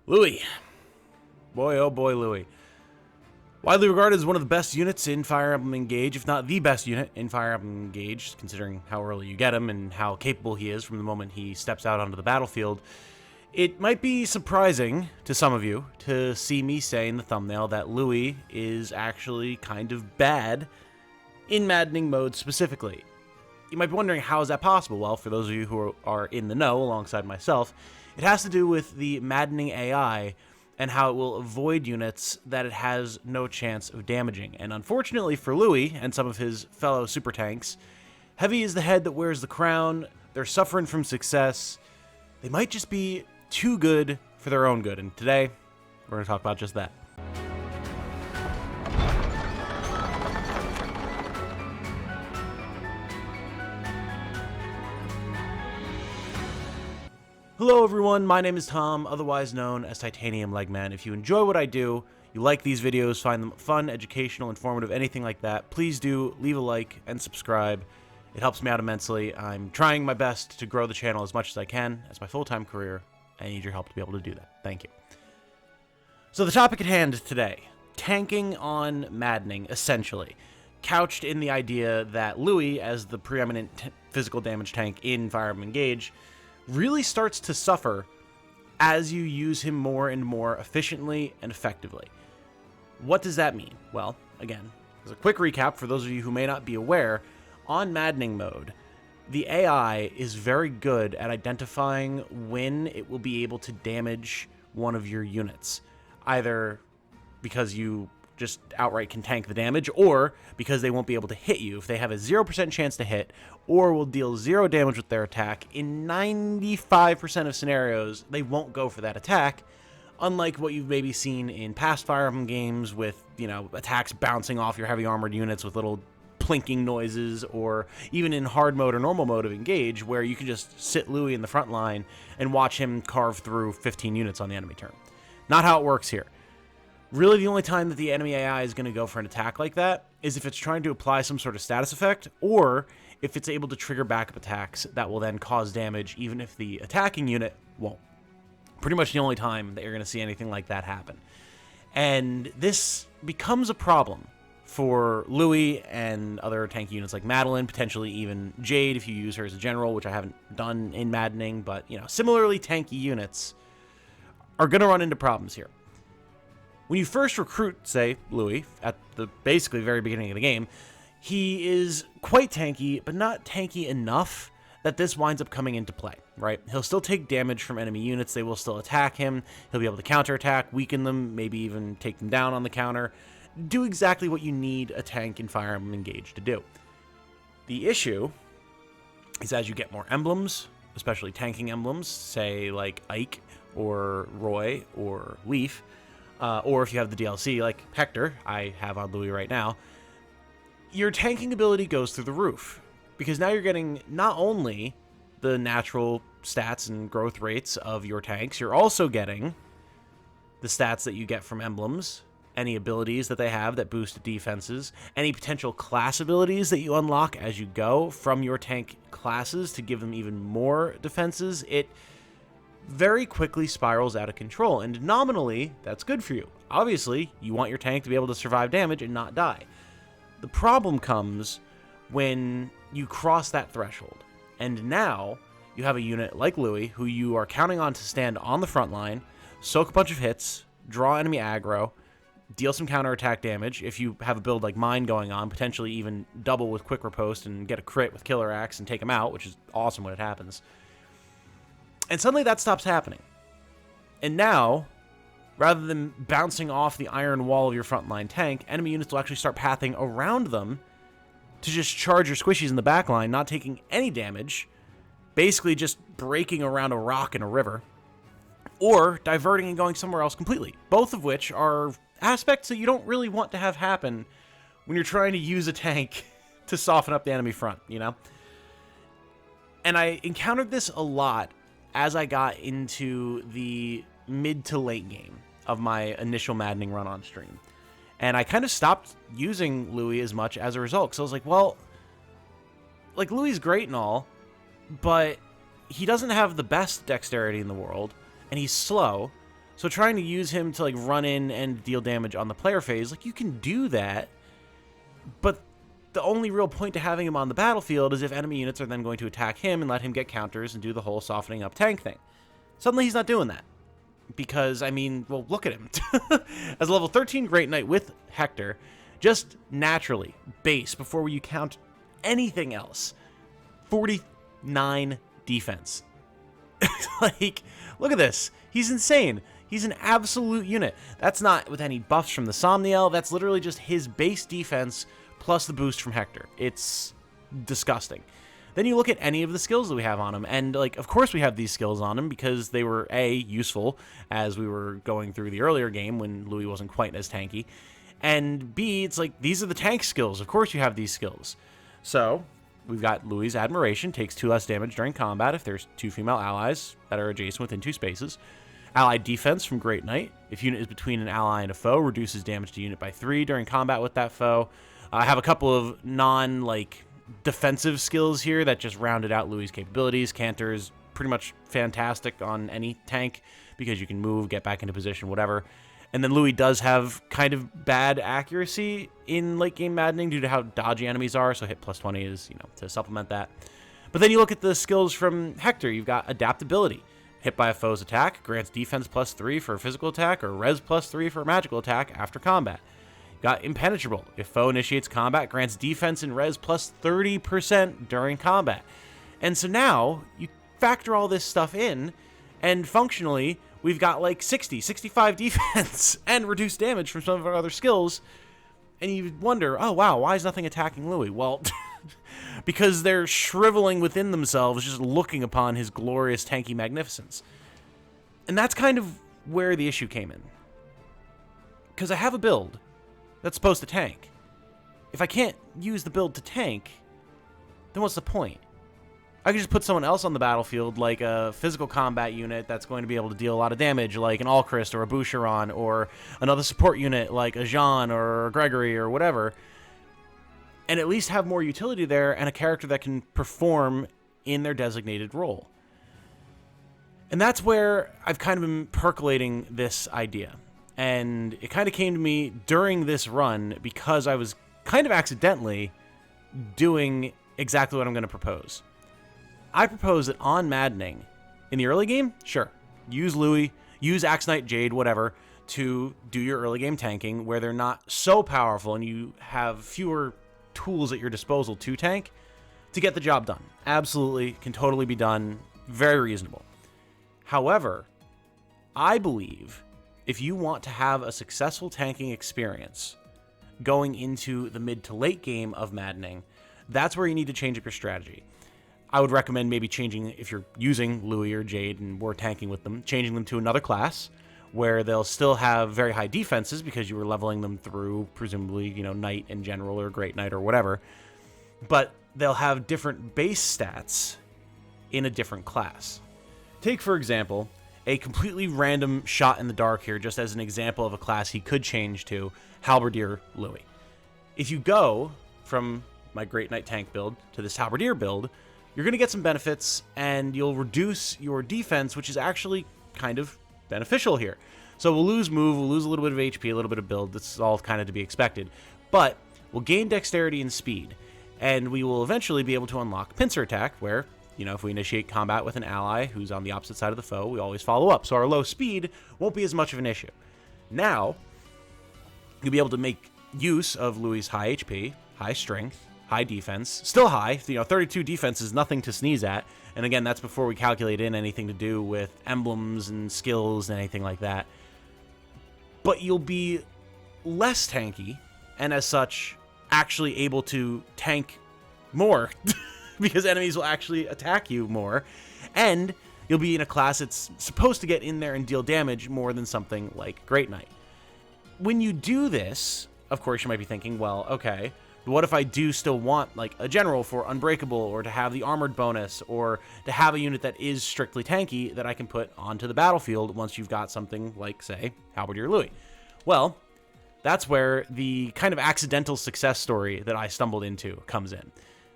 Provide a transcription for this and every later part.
Louie. Boy, oh boy, Louie. Widely regarded as one of the best units in Fire Emblem Engage, if not the best unit in Fire Emblem Engage, considering how early you get him and how capable he is from the moment he steps out onto the battlefield. It might be surprising to some of you to see me say in the thumbnail that Louie is actually kind of bad in maddening mode specifically. You might be wondering, how is that possible? Well, for those of you who are in the know alongside myself, it has to do with the Maddening AI and how it will avoid units that it has no chance of damaging. And unfortunately for Louie and some of his fellow super tanks, heavy is the head that wears the crown. They're suffering from success. They might just be too good for their own good. And today, we're going to talk about just that. Hello everyone, my name is Tom, otherwise known as Titanium Legman. If you enjoy what I do, you like these videos, find them fun, educational, informative, anything like that, please do leave a like and subscribe. It helps me out immensely. I'm trying my best to grow the channel as much as I can as my full-time career. I need your help to be able to do that. Thank you. So the topic at hand today, tanking on maddening, essentially. Couched in the idea that Louie, as the preeminent physical damage tank in Fire Emblem Engage, really starts to suffer as you use him more and more efficiently and effectively. What does that mean? Well, again, as a quick recap for those of you who may not be aware, on maddening mode, the AI is very good at identifying when it will be able to damage one of your units, either because you just outright can tank the damage, or because they won't be able to hit you. If they have a 0% chance to hit, or will deal 0 damage with their attack, in 95% of scenarios, they won't go for that attack, unlike what you've maybe seen in past Fire Emblem games with, attacks bouncing off your heavy armored units with little plinking noises, or even in hard mode or normal mode of Engage, where you can just sit Louie in the front line and watch him carve through 15 units on the enemy turn. Not how it works here. Really, the only time that the enemy AI is going to go for an attack like that is if it's trying to apply some sort of status effect, or if it's able to trigger backup attacks that will then cause damage even if the attacking unit won't. Pretty much the only time that you're going to see anything like that happen. And this becomes a problem for Louie and other tanky units like Madeline, potentially even Jade if you use her as a general, which I haven't done in Maddening, but similarly tanky units are going to run into problems here. When you first recruit, say, Louie, at the basically very beginning of the game, he is quite tanky, but not tanky enough that this winds up coming into play, right? He'll still take damage from enemy units. They will still attack him. He'll be able to counterattack, weaken them, maybe even take them down on the counter. Do exactly what you need a tank in Fire Emblem Engage to do. The issue is as you get more emblems, especially tanking emblems, say like Ike or Roy or Leaf, or if you have the DLC like Hector, I have on Louie right now, your tanking ability goes through the roof. Because now you're getting not only the natural stats and growth rates of your tanks, you're also getting the stats that you get from emblems, any abilities that they have that boost defenses, any potential class abilities that you unlock as you go from your tank classes to give them even more defenses. It very quickly spirals out of control, and nominally, that's good for you. Obviously, you want your tank to be able to survive damage and not die. The problem comes when you cross that threshold, and now you have a unit like Louie, who you are counting on to stand on the front line, soak a bunch of hits, draw enemy aggro, deal some counterattack damage. If you have a build like mine going on, potentially even double with Quick Riposte and get a crit with Killer Axe and take him out, which is awesome when it happens. And suddenly that stops happening. And now, rather than bouncing off the iron wall of your frontline tank, enemy units will actually start pathing around them to just charge your squishies in the backline, not taking any damage, basically just breaking around a rock in a river, or diverting and going somewhere else completely. Both of which are aspects that you don't really want to have happen when you're trying to use a tank to soften up the enemy front, And I encountered this a lot as I got into the mid to late game of my initial Maddening run on stream. And I kind of stopped using Louie as much as a result. Because I was like, well, like, Louie's great and all, but he doesn't have the best dexterity in the world, and he's slow. So trying to use him to like run in and deal damage on the player phase, like you can do that, but the only real point to having him on the battlefield is if enemy units are then going to attack him and let him get counters and do the whole softening up tank thing. Suddenly he's not doing that. Because, I mean, well, look at him. As a level 13 Great Knight with Hector, just naturally, base, before you count anything else, 49 defense. Like, look at this. He's insane. He's an absolute unit. That's not with any buffs from the Somniel. That's literally just his base defense plus the boost from Hector. It's disgusting. Then you look at any of the skills that we have on him, and like, of course we have these skills on him because they were A, useful as we were going through the earlier game when Louie wasn't quite as tanky, and B, it's like, these are the tank skills. Of course you have these skills. So we've got Louie's Admiration, takes 2 less damage during combat if there's 2 female allies that are adjacent within 2 spaces. Allied Defense from Great Knight. If unit is between an ally and a foe, reduces damage to unit by 3 during combat with that foe. I have a couple of defensive skills here that just rounded out Louie's capabilities. Cantor is pretty much fantastic on any tank because you can move, get back into position, whatever. And then Louie does have kind of bad accuracy in late game Maddening due to how dodgy enemies are, so hit plus 20 is, to supplement that. But then you look at the skills from Hector. You've got Adaptability. Hit by a foe's attack, grants defense plus 3 for a physical attack or res plus 3 for a magical attack after combat. Got Impenetrable. If foe initiates combat, grants defense and res plus 30% during combat. And so now, you factor all this stuff in, and functionally, we've got like 60, 65 defense and reduced damage from some of our other skills. And you wonder, oh wow, why is nothing attacking Louie? Well, because they're shriveling within themselves just looking upon his glorious tanky magnificence. And that's kind of where the issue came in. Because I have a build that's supposed to tank. If I can't use the build to tank, then what's the point? I could just put someone else on the battlefield, like a physical combat unit that's going to be able to deal a lot of damage, like an Alchrist or a Boucheron, or another support unit like a Jean or a Gregory or whatever, and at least have more utility there and a character that can perform in their designated role. And that's where I've kind of been percolating this idea. And it kind of came to me during this run because I was kind of accidentally doing exactly what I'm going to propose. I propose that on Maddening, in the early game, sure, use Louie, use Axe Knight, Jade, whatever, to do your early game tanking where they're not so powerful and you have fewer tools at your disposal to tank to get the job done. Absolutely, can totally be done, very reasonable. However, I believe if you want to have a successful tanking experience going into the mid to late game of Maddening, that's where you need to change up your strategy. I would recommend maybe changing, if you're using Louie or Jade and we're tanking with them, changing them to another class where they'll still have very high defenses because you were leveling them through, presumably, Knight in general or Great Knight or whatever. But they'll have different base stats in a different class. Take, for example, a completely random shot in the dark here, just as an example of a class he could change to, Halberdier Louie. If you go from my Great Knight tank build to this Halberdier build, you're going to get some benefits, and you'll reduce your defense, which is actually kind of beneficial here. So we'll lose move, we'll lose a little bit of HP, a little bit of build. That's all kind of to be expected. But we'll gain dexterity and speed, and we will eventually be able to unlock Pincer Attack, where, if we initiate combat with an ally who's on the opposite side of the foe, we always follow up. So our low speed won't be as much of an issue. Now, you'll be able to make use of Louie's high HP, high strength, high defense, still high, 32 defense is nothing to sneeze at, and again, that's before we calculate in anything to do with emblems and skills and anything like that. But you'll be less tanky, and as such, actually able to tank more, because enemies will actually attack you more, and you'll be in a class that's supposed to get in there and deal damage more than something like Great Knight. When you do this, of course, you might be thinking, well, okay, what if I do still want like a general for Unbreakable, or to have the armored bonus, or to have a unit that is strictly tanky that I can put onto the battlefield once you've got something like, say, Halberdier Louie? Well, that's where the kind of accidental success story that I stumbled into comes in.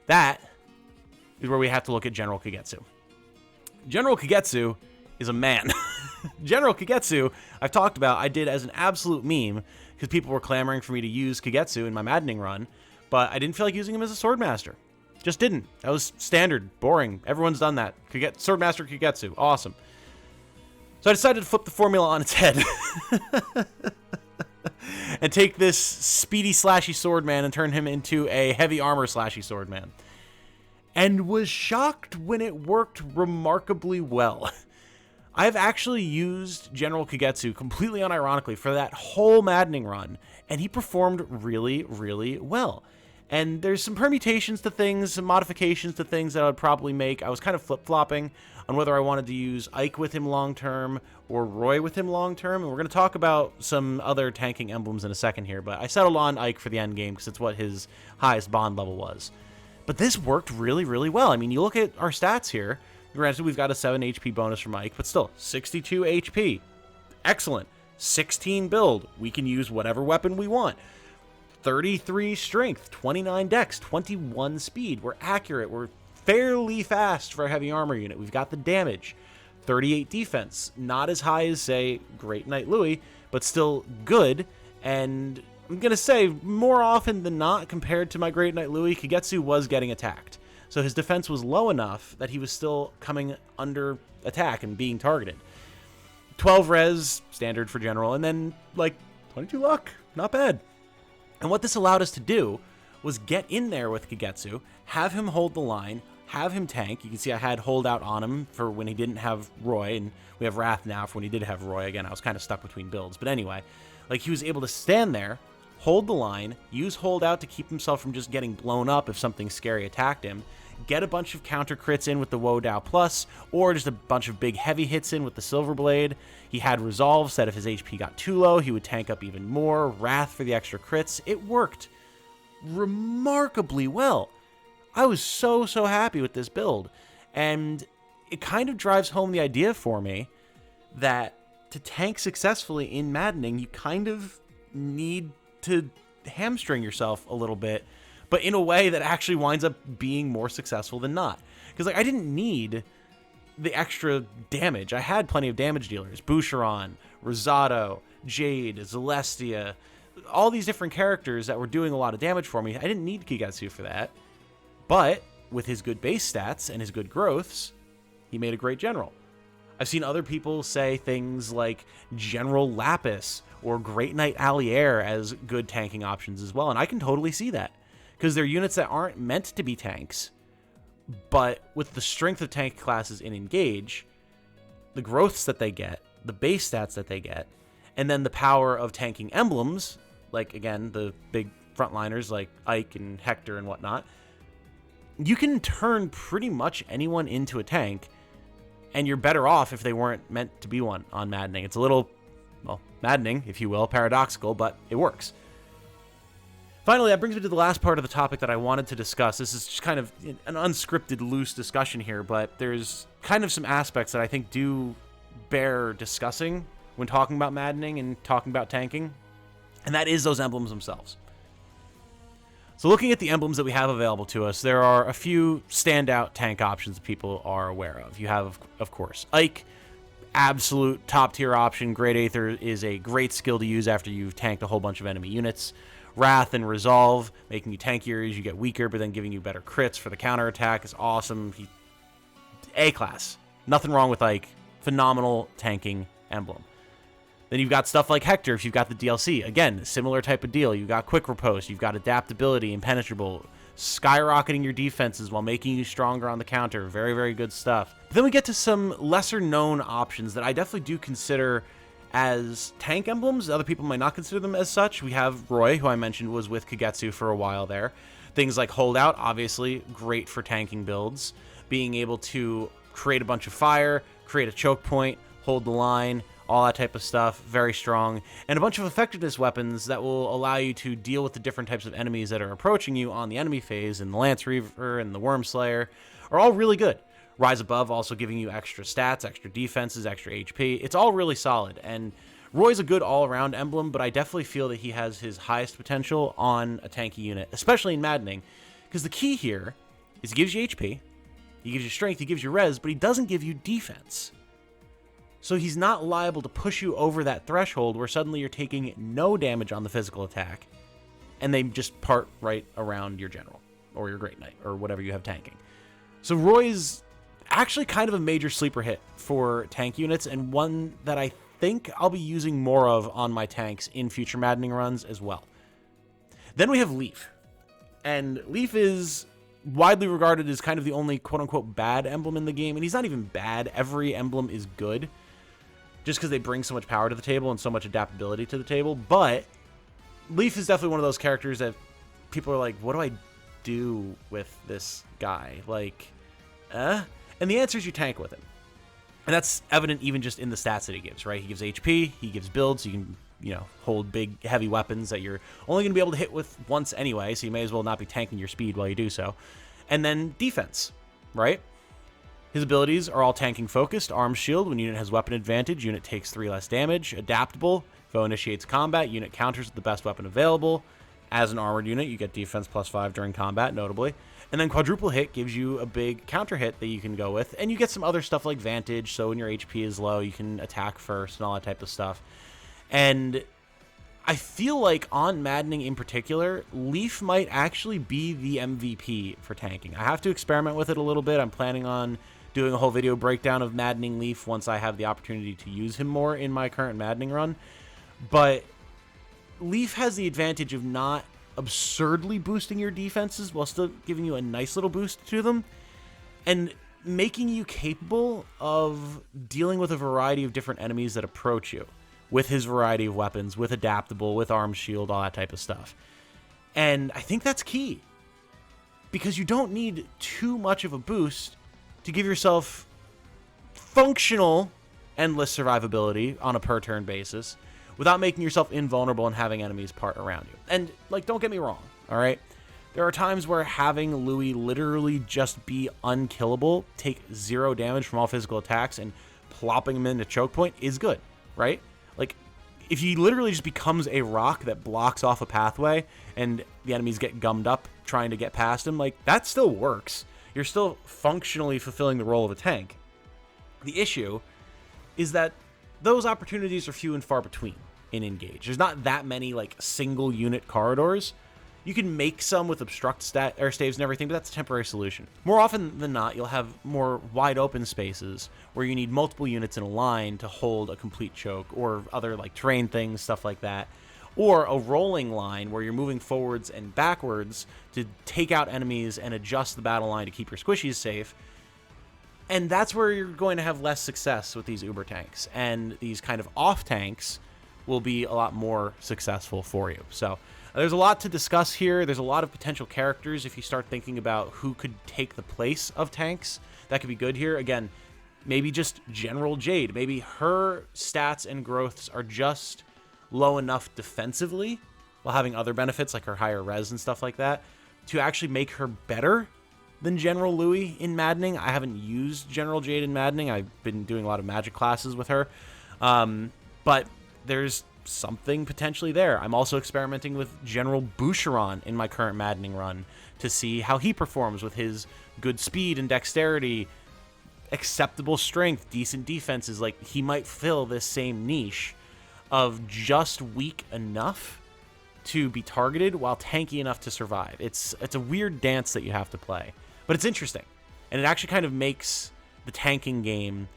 That is where we have to look at General Kagetsu. General Kagetsu is a man. General Kagetsu, I've talked about, I did as an absolute meme because people were clamoring for me to use Kagetsu in my maddening run, but I didn't feel like using him as a swordmaster. Just didn't. That was standard, boring. Everyone's done that. Swordmaster Kagetsu, awesome. So I decided to flip the formula on its head and take this speedy slashy swordman and turn him into a heavy armor slashy swordman. And was shocked when it worked remarkably well. I've actually used General Kagetsu completely unironically for that whole maddening run, and he performed really, really well. And there's some permutations to things, some modifications to things that I would probably make. I was kind of flip-flopping on whether I wanted to use Ike with him long-term or Roy with him long-term. And we're going to talk about some other tanking emblems in a second here. But I settled on Ike for the end game because it's what his highest bond level was. But this worked really, really well. I mean, you look at our stats here. Granted, we've got a 7 HP bonus from Ike, but still, 62 HP. Excellent. 16 build. We can use whatever weapon we want. 33 strength, 29 dex, 21 speed. We're accurate. We're fairly fast for a heavy armor unit. We've got the damage. 38 defense. Not as high as, say, Great Knight Louie, but still good. And I'm going to say, more often than not, compared to my Great Knight Louie, Kagetsu was getting attacked. So his defense was low enough that he was still coming under attack and being targeted. 12 res, standard for general, and then, like, 22 luck. Not bad. And what this allowed us to do was get in there with Kagetsu, have him hold the line, have him tank. You can see I had holdout on him for when he didn't have Roy, and we have Wrath now for when he did have Roy. Again, I was kind of stuck between builds. But anyway, like, he was able to stand there, hold the line, use holdout to keep himself from just getting blown up if something scary attacked him, get a bunch of counter crits in with the Woe Dao Plus, or just a bunch of big heavy hits in with the Silver Blade. He had Resolve, said if his HP got too low, he would tank up even more. Wrath for the extra crits. It worked remarkably well. I was so happy with this build. And it kind of drives home the idea for me that to tank successfully in maddening, you kind of need to hamstring yourself a little bit, but in a way that actually winds up being more successful than not. Because, like, I didn't need the extra damage. I had plenty of damage dealers. Boucheron, Rosado, Jade, Celestia, all these different characters that were doing a lot of damage for me. I didn't need Kagetsu for that. But with his good base stats and his good growths, he made a great general. I've seen other people say things like General Lapis or Great Knight Allier as good tanking options as well, and I can totally see that. Because they're units that aren't meant to be tanks, but with the strength of tank classes in Engage, the growths that they get, the base stats that they get, and then the power of tanking emblems, like, again, the big frontliners like Ike and Hector and whatnot, you can turn pretty much anyone into a tank, and you're better off if they weren't meant to be one on maddening. It's a little, well, maddening, if you will, paradoxical, but it works. Finally, that brings me to the last part of the topic that I wanted to discuss. This is just kind of an unscripted, loose discussion here, but there's kind of some aspects that I think do bear discussing when talking about maddening and talking about tanking, and that is those emblems themselves. So looking at the emblems that we have available to us, there are a few standout tank options that people are aware of. You have, of course, Ike, absolute top-tier option. Great Aether is a great skill to use after you've tanked a whole bunch of enemy units. Wrath and Resolve, making you tankier as you get weaker, but then giving you better crits for the counterattack is awesome. A-class. Nothing wrong with Ike. Phenomenal tanking emblem. Then you've got stuff like Hector if you've got the DLC. Again, similar type of deal. You've got quick riposte, you've got adaptability, impenetrable, skyrocketing your defenses while making you stronger on the counter. Very, very good stuff. But then we get to some lesser known options that I definitely do consider as tank emblems. Other people might not consider them as such. We have Roy, who I mentioned was with Kagetsu for a while there. Things like Holdout, obviously great for tanking builds. Being able to create a bunch of fire, create a choke point, hold the line, all that type of stuff, very strong. And a bunch of effectiveness weapons that will allow you to deal with the different types of enemies that are approaching you on the enemy phase, and the Lance Reaver and the Worm Slayer are all really good. Rise Above also giving you extra stats, extra defenses, extra HP. It's all really solid, and Roy's a good all-around emblem, but I definitely feel that he has his highest potential on a tanky unit, especially in maddening, because the key here is he gives you HP, he gives you strength, he gives you res, but he doesn't give you defense. So he's not liable to push you over that threshold where suddenly you're taking no damage on the physical attack, and they just part right around your general or your Great Knight or whatever you have tanking. So Roy's actually kind of a major sleeper hit for tank units, and one that I think I'll be using more of on my tanks in future Maddening runs as well. Then we have Leaf. And Leaf is widely regarded as kind of the only quote-unquote bad emblem in the game, and he's not even bad. Every emblem is good, just because they bring so much power to the table and so much adaptability to the table. But Leaf is definitely one of those characters that people are like, what do I do with this guy? Like, And the answer is you tank with him. And that's evident even just in the stats that he gives, right? He gives HP, he gives build, so you can, hold big, heavy weapons that you're only going to be able to hit with once anyway, so you may as well not be tanking your speed while you do so. And then defense, right? His abilities are all tanking focused. Arm shield, when unit has weapon advantage, unit takes 3 less damage. Adaptable, foe initiates combat, unit counters with the best weapon available. As an armored unit, you get defense +5 during combat, notably. And then quadruple hit gives you a big counter hit that you can go with. And you get some other stuff like Vantage, so when your HP is low, you can attack first and all that type of stuff. And I feel like on Maddening in particular, Leaf might actually be the MVP for tanking. I have to experiment with it a little bit. I'm planning on doing a whole video breakdown of Maddening Leaf once I have the opportunity to use him more in my current Maddening run. But Leaf has the advantage of not absurdly boosting your defenses while still giving you a nice little boost to them, and making you capable of dealing with a variety of different enemies that approach you with his variety of weapons, with adaptable, with arm shield, all that type of stuff. And I think that's key, because you don't need too much of a boost to give yourself functional endless survivability on a per turn basis without making yourself invulnerable and having enemies part around you. And, don't get me wrong, all right? There are times where having Louie literally just be unkillable, take 0 damage from all physical attacks, and plopping him into choke point is good, right? If he literally just becomes a rock that blocks off a pathway and the enemies get gummed up trying to get past him, that still works. You're still functionally fulfilling the role of a tank. The issue is that those opportunities are few and far between in Engage. There's not that many single unit corridors. You can make some with obstruct staves and everything, but that's a temporary solution. More often than not, you'll have more wide open spaces where you need multiple units in a line to hold a complete choke, or other terrain things, stuff like that. Or a rolling line where you're moving forwards and backwards to take out enemies and adjust the battle line to keep your squishies safe. And that's where you're going to have less success with these uber tanks. And these kind of off tanks will be a lot more successful for you. So there's a lot to discuss here. There's a lot of potential characters if you start thinking about who could take the place of tanks. That could be good here. Again, maybe just General Jade. Maybe her stats and growths are just low enough defensively, while having other benefits like her higher res and stuff like that, to actually make her better than General Louie in Maddening. I haven't used General Jade in Maddening. I've been doing a lot of magic classes with her. But there's something potentially there. I'm also experimenting with General Boucheron in my current Maddening run to see how he performs with his good speed and dexterity, acceptable strength, decent defenses. He might fill this same niche of just weak enough to be targeted while tanky enough to survive. It's a weird dance that you have to play, but it's interesting, and it actually kind of makes the tanking game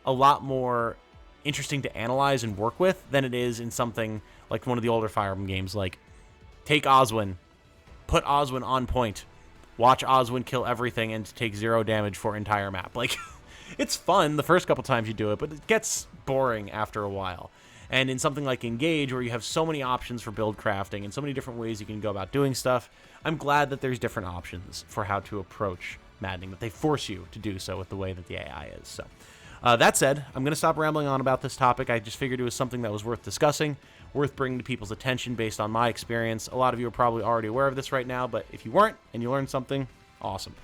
a lot more interesting to analyze and work with than it is in something like one of the older Fire Emblem games, like take Oswin, put Oswin on point, watch Oswin kill everything and take 0 damage for entire map. It's fun the first couple times you do it, but it gets boring after a while. And in something like Engage, where you have so many options for build crafting and so many different ways you can go about doing stuff, I'm glad that there's different options for how to approach Maddening, that they force you to do so with the way that the AI is. So that said, I'm going to stop rambling on about this topic. I just figured it was something that was worth discussing, worth bringing to people's attention based on my experience. A lot of you are probably already aware of this right now, but if you weren't and you learned something, awesome.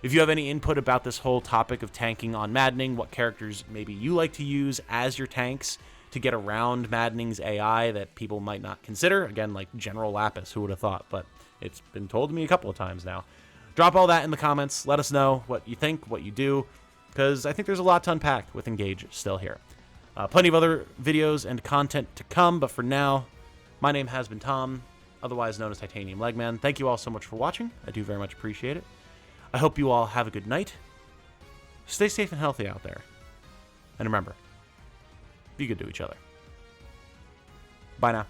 If you have any input about this whole topic of tanking on Maddening, what characters maybe you like to use as your tanks to get around Maddening's AI that people might not consider. Again, like General Lapis, who would have thought, but it's been told to me a couple of times now. Drop all that in the comments. Let us know what you think, what you do, because I think there's a lot to unpack with Engage still here. Plenty of other videos and content to come, but for now, my name has been Tom, otherwise known as Titanium Legman. Thank you all so much for watching. I do very much appreciate it. I hope you all have a good night. Stay safe and healthy out there. And remember, be good to each other. Bye now.